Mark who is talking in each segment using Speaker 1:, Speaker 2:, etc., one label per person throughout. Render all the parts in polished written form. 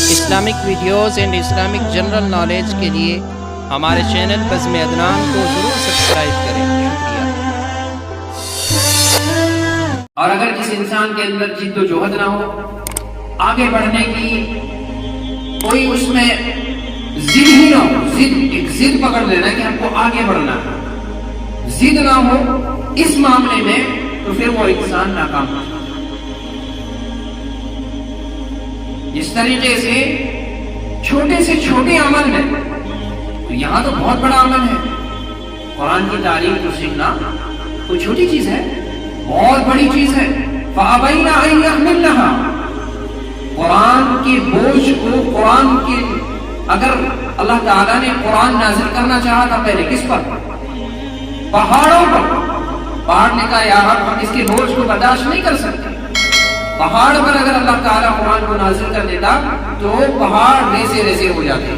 Speaker 1: Islamic videos and Islamic general knowledge کے لیے ہمارے چینل بزم عدنان کو ضرور سبسکرائب کریں. شکریہ.
Speaker 2: اور اگر کسی انسان کے اندر جد و جہد نہ ہو، آگے بڑھنے کی کوئی اس میں ضد ہی نہ ہو، ایک ضد پکڑ لینا کہ ہم کو آگے بڑھنا ہے، ضد نہ ہو اس معاملے میں، تو پھر وہ انسان ناکام ہو. جس طریقے سے چھوٹے عمل میں، تو یہاں تو بہت بڑا عمل ہے، قرآن کی تعلیم کو سیکھنا کوئی چھوٹی چیز ہے، بہت بڑی چیز ہے. فَأَبَيْنَ أَن يَحْمِلْنَهَا، قرآن کے بوجھ کو، قرآن کے، اگر اللہ تعالیٰ نے قرآن نازل کرنا چاہا تھا پہلے کس پر؟ پہاڑوں پر. پہاڑ نے کہا یا رب ہم اس کے بوجھ کو برداشت نہیں کر سکتے. پہاڑ پر اگر اللہ تعالیٰ قرآن کو نازل کر دیتا تو پہاڑ ریزے ریزے ہو جاتے.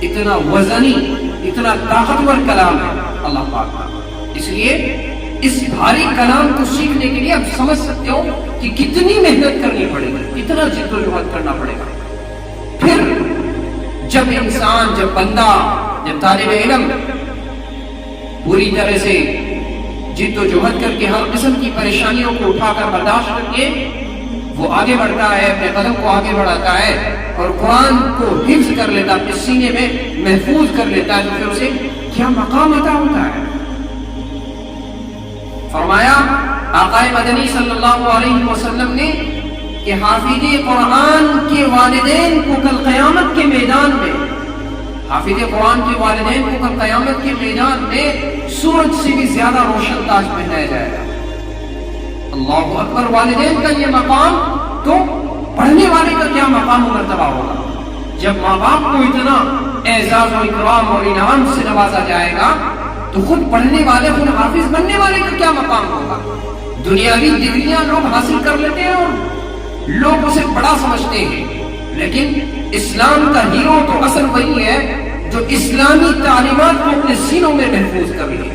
Speaker 2: اتنا وزنی، اتنا طاقتور کلام ہے اللہ پاک کا. اس لیے اس بھاری کلام کو سیکھنے کے لیے آپ سمجھ سکتے ہو کہ کتنی محنت کرنی پڑے گی، کتنا جد و جہد کرنا پڑے گا. پھر جب انسان، جب بندہ، جب طالب علم پوری طرح سے جد و جہد کر کے ہر قسم کی پریشانیوں کو اٹھا کر برداشت کر کے وہ آگے بڑھتا ہے، اپنے قدم کو آگے بڑھاتا ہے اور قرآن کو حفظ کر لیتا ہے، اپنے سینے میں محفوظ کر لیتا ہے، تو پھر اسے کیا مقام عطا ہوتا ہے. فرمایا آقا مدنی صلی اللہ علیہ وسلم نے کہ حافظ قرآن کے والدین کو کل قیامت کے میدان میں، حافظ قرآن کے والدین کو کل قیامت کے میدان میں سورج سے بھی زیادہ روشن تاج پہنایا جائے گا. اللہ اکبر. والدین کا یہ مقام، تو پڑھنے والے کا کیا مقام و مرتبہ ہوگا. جب ماں باپ کو اتنا اعزاز و اکرام اور انعام سے نوازا جائے گا تو خود پڑھنے والے، خود حافظ بننے والے کا کیا مقام ہوگا. دنیاوی ڈگریاں لوگ حاصل کر لیتے ہیں اور لوگ اسے بڑا سمجھتے ہیں، لیکن اسلام کا ہیرو تو اصل وہی ہے جو اسلامی تعلیمات کو اپنے سینوں میں محفوظ کر لے،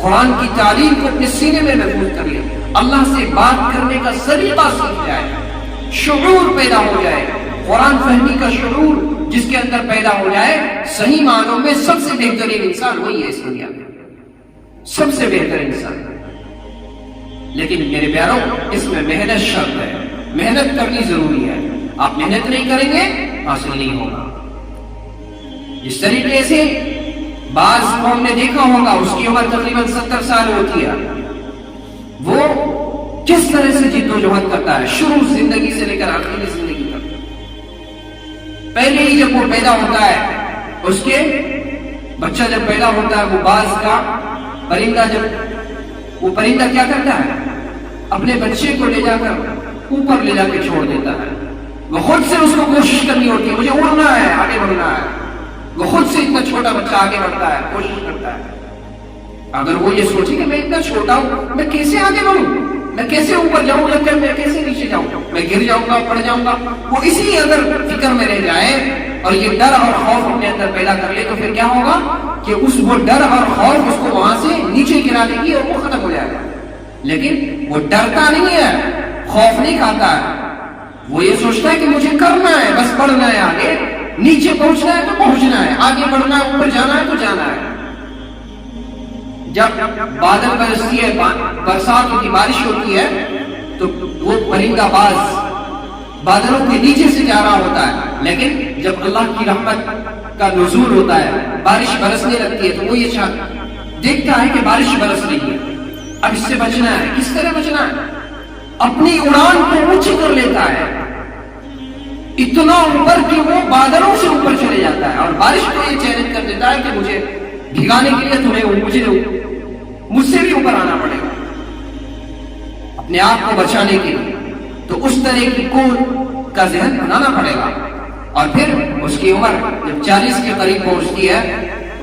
Speaker 2: قرآن کی تعلیم کو اپنے سینے میں محفوظ کر لے، اللہ سے بات کرنے کا سلیقہ سیکھ جائے، شعور پیدا ہو جائے، قرآن فہمی کا شعور جس کے اندر پیدا ہو جائے. صحیح معنوں میں سب سے بہترین انسان وہی ہے اس دنیا میں، سب سے بہتر انسان. لیکن میرے پیاروں، اس میں محنت شرط ہے، محنت کرنی ضروری ہے. آپ محنت نہیں کریں گے حاصل نہیں ہوگا. جس طریقے سے بعض قوم نے دیکھا ہوگا، اس کی عمر تقریباً 70 سال ہوتی ہے، وہ کس طرح سے جد و جہد کرتا ہے شروع زندگی سے لے کر آخری زندگی تک. پہلے ہی جب وہ پیدا ہوتا ہے، اس کے بچہ جب پیدا ہوتا ہے، وہ باز کا پرندہ، جب وہ پرندہ کیا کرتا ہے، اپنے بچے کو لے جا کر اوپر لے جا کے چھوڑ دیتا ہے. وہ خود سے اس کو کوشش کرنی ہوتی ہے، مجھے اڑنا ہے، آگے بڑھنا ہے. وہ خود سے اتنا چھوٹا بچہ آگے بڑھتا ہے، کوشش کرتا ہے. اگر وہ یہ سوچے کہ میں اتنا چھوٹا ہوں، میں کیسے آگے بڑھوں، میں کیسے اوپر جاؤں، لگتا ہے میں کیسے نیچے جاؤں، میں گر جاؤں گا، پڑ جاؤں گا، وہ اسی اگر فکر میں رہ جائے اور یہ ڈر اور خوف اپنے اندر پیدا کر لے، تو پھر کیا ہوگا کہ وہ ڈر اور خوف اس کو وہاں سے نیچے گرا دے گی اور وہ ختم ہو جائے گا. لیکن وہ ڈرتا نہیں ہے، خوف نہیں کھاتا ہے، وہ یہ سوچتا ہے کہ مجھے کرنا ہے، بس بڑھنا ہے، آگے نیچے پہنچنا ہے تو پہنچنا ہے، آگے بڑھنا ہے، اوپر جانا ہے تو جانا ہے. جب بادل برستی ہے، برسات ہوتی، بارش ہوتی ہے، تو وہ پرندہ باز بادلوں کے نیچے سے جا رہا ہوتا ہے. لیکن جب اللہ کی رحمت کا نزول ہوتا ہے، بارش برسنے لگتی ہے، تو وہ یہ دیکھتا ہے کہ بارش برس رہی ہے، اب اس سے بچنا ہے. کس طرح بچنا ہے؟ اپنی اڑان کو اونچی کر لیتا ہے، اتنا اوپر کہ وہ بادلوں سے اوپر چلے جاتا ہے، اور بارش کو یہ چیلنج کر دیتا ہے کہ مجھے بھگانے کے لیے تمہیں مجھ سے بھی اوپر آنا پڑے گا اپنے آپ کو بچانے کے لیے. تو اس طرح کی کون کا ذہن بنانا پڑے گا. اور پھر اس کی عمر جب 40 کے قریب پہنچتی ہے،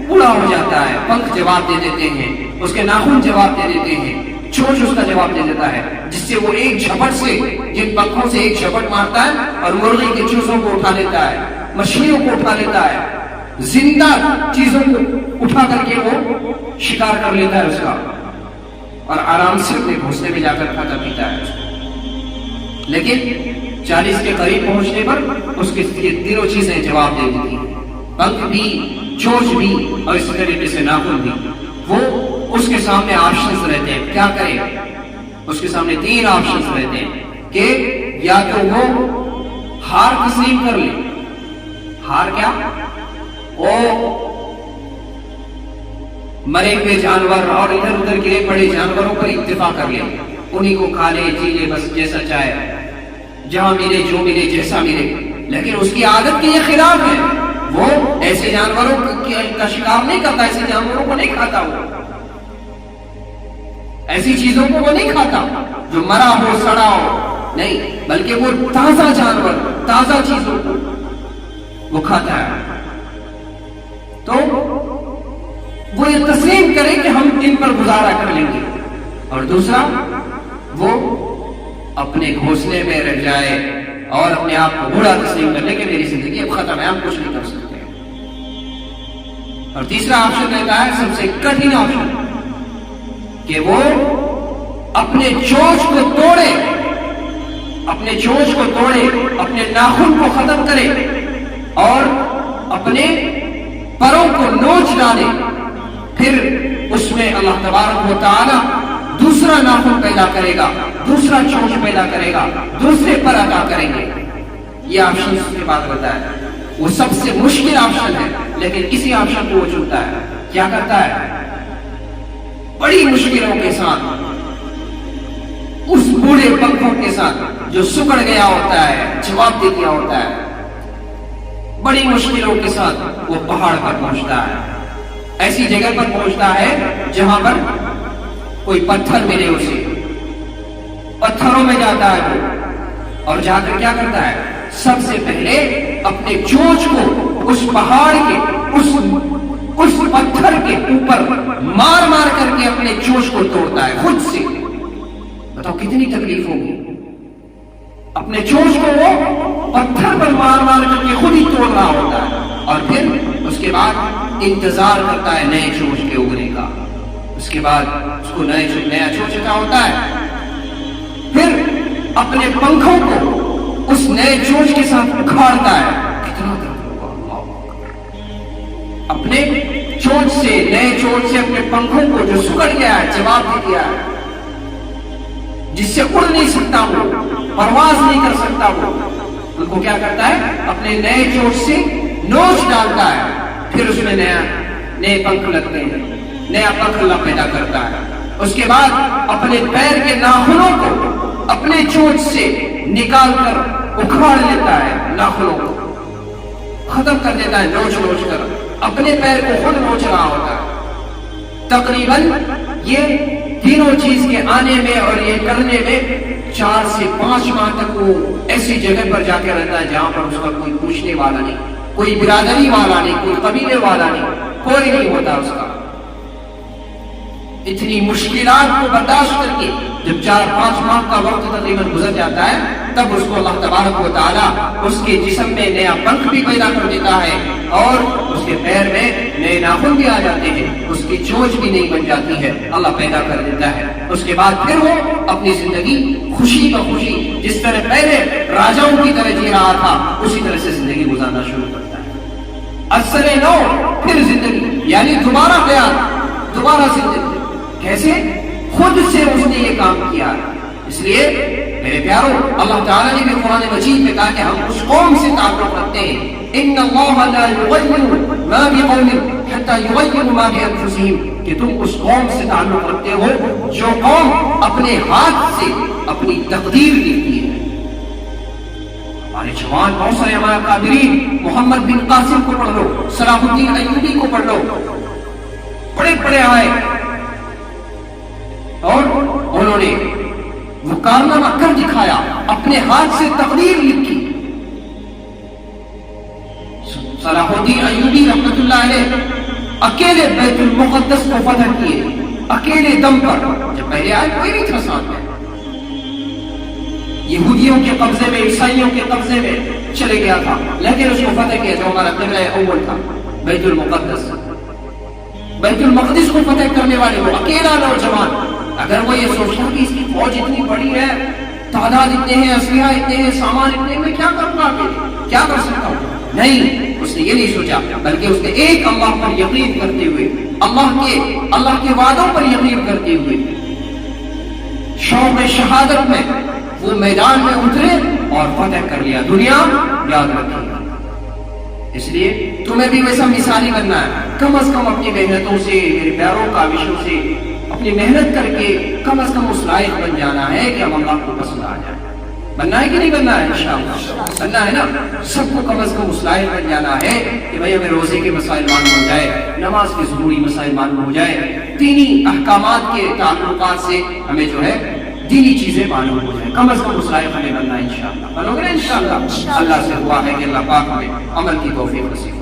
Speaker 2: بوڑھا ہو جاتا ہے، پنکھ جواب دے دیتے ہیں، اس کے ناخن جواب دے دیتے ہیں، چونچ اس کا جواب دے دیتا ہے، جس سے وہ ایک جھپٹ سے، جن پنکھوں سے ایک جھپٹ مارتا ہے اور مرغی کے چوزوں کو اٹھا لیتا ہے، مچھلیوں کو اٹھا لیتا ہے، زندہ چیزوں کو اٹھا کر کے وہ شکار کر لیتا ہے اس کا. اور آرام سے اپنے گھونسلے میں جا کر کھاتا پیتا ہے. لیکن 40 کے قریب پہنچنے پر اس کی تینوں چیزیں جواب دے دیتی ہیں. پنکھ بھی، چونچ بھی اور اسی طریقے سے ناخن بھی. وہ اس کے سامنے آپشنز رہتے ہیں، کیا کرے؟ اس کے سامنے 3 آپشنز رہتے ہیں کہ یا تو وہ ہار تسلیم کر لے. ہار کیا؟ وہ مرے ہوئے جانور اور ادھر ادھر گرے پڑے جانوروں پر اتفاق کر لے، انہی کو کھا لے، جی لے، بس جیسا چاہے، جہاں ملے، جو ملے، جیسا ملے. لیکن اس کی عادت کے یہ خلاف ہے. وہ ایسے جانوروں کا شکار نہیں کرتا، ایسے جانوروں کو نہیں کھاتا، وہ ایسی چیزوں کو وہ نہیں کھاتا جو مرا ہو، سڑا ہو، نہیں، بلکہ وہ تازہ جانور، تازہ چیزوں کو وہ کھاتا ہے. تو وہ یہ تسلیم کرے کہ ہم ان پر گزارا کر لیں گے. اور دوسرا، وہ اپنے گھونسلے میں رہ جائے اور اپنے آپ کو بوڑھا تسلیم کر لے کہ میری زندگی اب ختم ہے، ہم کچھ نہیں کر سکتے. اور تیسرا آپشن رہتا ہے سب سے کٹھن آپشن کہ وہ اپنے چونچ کو توڑے، اپنے چونچ کو توڑے، اپنے ناخن کو ختم کرے اور اپنے پروں کو نوچ ڈالے. پھر اس میں اللہ تبارک و تعالی دوسرا ناخن پیدا کرے گا، دوسرا چونچ پیدا کرے گا، دوسرے پر عطا کریں گے. یہ آپشن اس کے بعد ہوتا ہے. وہ سب سے مشکل آپشن ہے، لیکن اسی آپشن کو وہ چنتا ہے. کیا کرتا ہے؟ بڑی مشکلوں کے ساتھ، اس بوڑھے پنکھوں کے ساتھ جو سکڑ گیا ہوتا ہے، جواب دے دیا ہوتا ہے، بڑی مشکلوں کے ساتھ وہ پہاڑ پر پہنچتا ہے. ایسی جگہ پر پہنچتا ہے جہاں پر کوئی پتھر ملے اسے، پتھروں میں جاتا ہے وہ، اور جا کر کیا کرتا ہے؟ سب سے پہلے اپنے چونچ کو اس پہاڑ کے اس پتھر کے اوپر مار مار کر کے اپنے چونچ کو توڑتا ہے خود سے. بتاؤ کتنی تکلیف ہوگی. اپنے چونچ کو وہ پتھر پر مار مار کر کے خود ہی توڑ رہا ہوتا ہے. اور پھر اس کے بعد انتظار کرتا ہے نئے چونچ کے اگنے کا. اس کے بعد اس کو نیا چونچ عطا ہوتا ہے. پھر اپنے پنکھوں کو اس نئے چونچ کے ساتھ اکھاڑتا ہے. کتنا درد ہوگا. اپنے چونچ سے، نئے چونچ سے اپنے پنکھوں کو جو سکڑ گیا ہے، جواب دے دیا ہے، جس سے اڑ نہیں سکتا وہ، پرواز نہیں کر سکتا وہ، ان کو کیا کرتا ہے؟ اپنے نئے چونچ سے نوچ ڈالتا ہے. پھر اس میں نئے پنکھ لگتے ہیں، نیا پنکھ اللہ پیدا کرتا ہے. اس کے بعد اپنے پیر کے ناخنوں کو اپنے چونچ سے نکال کر اکھاڑ لیتا ہے، ناخنوں کو ختم کر دیتا ہے نوچ نوچ کر. اپنے پیر کو خود نوچ رہا ہوتا ہے. تقریباً یہ تینوں چیز کے آنے میں اور یہ کرنے میں 4 سے 5 ماہ تک وہ ایسی جگہ پر جا کے رہتا ہے جہاں پر اس کا کوئی پوچھنے والا نہیں، کوئی برادری والا نہیں، کوئی قبیلے والا نہیں، کوئی نہیں ہوتا اس کا. اتنی مشکلات کو برداشت کر کے جب 4-5 ماہ کا وقت تقریباً گزر جاتا ہے، تب اس کو اللہ تبارک و تعالیٰ اس کے جسم میں نیا پنکھ بھی پیدا کر دیتا ہے اور اس کے پیر میں نئے ناخن بھی آ جاتے ہیں، اس کی چونچ بھی نہیں بن جاتی ہے، اللہ پیدا کر دیتا ہے. اس کے بعد پھر وہ اپنی زندگی خوشی بخوشی جس طرح پہلے راجاؤں کی طرح جی رہا تھا اسی طرح سے زندگی گزارنا شروع کرتا ہے. اثر نو، پھر زندگی، یعنی دوبارہ حیات، دوبارہ زندگی. کیسے؟ خود سے اس نے یہ کام کیا. اس لیے میرے پیارو، اللہ تعالیٰ نے بھی قرآن مجید میں کہا کہ ہم اس قوم سے تعلق رکھتے ہیں. ان اللہ لا یغیر ما بقوم حتی یغیروا ما بانفسہم، کہ تم اس قوم سے تعلق رکھتے ہو جو قوم اپنے ہاتھ سے اپنی تقدیر لکھتی ہے. ہمارے جوان بہت سارے ہمارے قادرین، محمد بن قاسم کو پڑھ لو، صلاح الدین ایوبی کو پڑھ لو، بڑے بڑے آئے اور انہوں نے وہ کارنامہ کر دکھایا، اپنے ہاتھ سے تقریر لکھی. صلاح الدین ایوبی رحمۃ اللہ علیہ اکیلے بیت المقدس کو فتح کیے، اکیلے دم پر. جب پہلے آئے کوئی نہیں تھا ساتھ میں، یہودیوں کے قبضے میں، عیسائیوں کے قبضے میں چلے گیا تھا، لیکن اس کو فتح کیا جو ہمارا قبلہ اول تھا، بیت المقدس. بیت المقدس کو فتح کرنے والے وہ اکیلا نوجوان، اگر مجاہدات اتنے ہیں، اسلحہ اتنے ہیں، سامان اتنے ہیں، میں کیا کروں گا، کیا کر سکتا ہوں؟ نہیں، اس نے یہ نہیں سوچا، بلکہ اس نے ایک اللہ پر یقین کرتے ہوئے، اللہ کے وعدوں پر یقین کرتے ہوئے شوق شہادت میں وہ میدان میں اترے اور فتح کر لیا دنیا۔ یاد رکھیے، اس لیے تمہیں بھی ویسا مثالی بننا ہے، کم از کم اپنی محنتوں سے، میرے پیاروں کاوشوں سے اپنی محنت کر کے کم از کم اس لائق بن جانا ہے کہ ہم اللہ کو پسند آ جائیں۔ بننا ہے کہ نہیں بننا ہے؟ انشاءاللہ بننا ہے نا۔ سب کو کم از کم اس لائق بن جانا ہے کہ بھئی ہمیں روزے کے مسائل معلوم ہو جائے، نماز کے ضروری مسائل معلوم ہو جائے، دینی احکامات کے تعلقات سے ہمیں جو ہے دینی چیزیں معلوم ہو جائیں، کم از کم اس لائق ہمیں بننا ہے انشاءاللہ۔ بنو گے نا انشاءاللہ؟ اللہ سے دعا ہے کہ اللہ پاک ہمیں عمل کی توفیق نصیب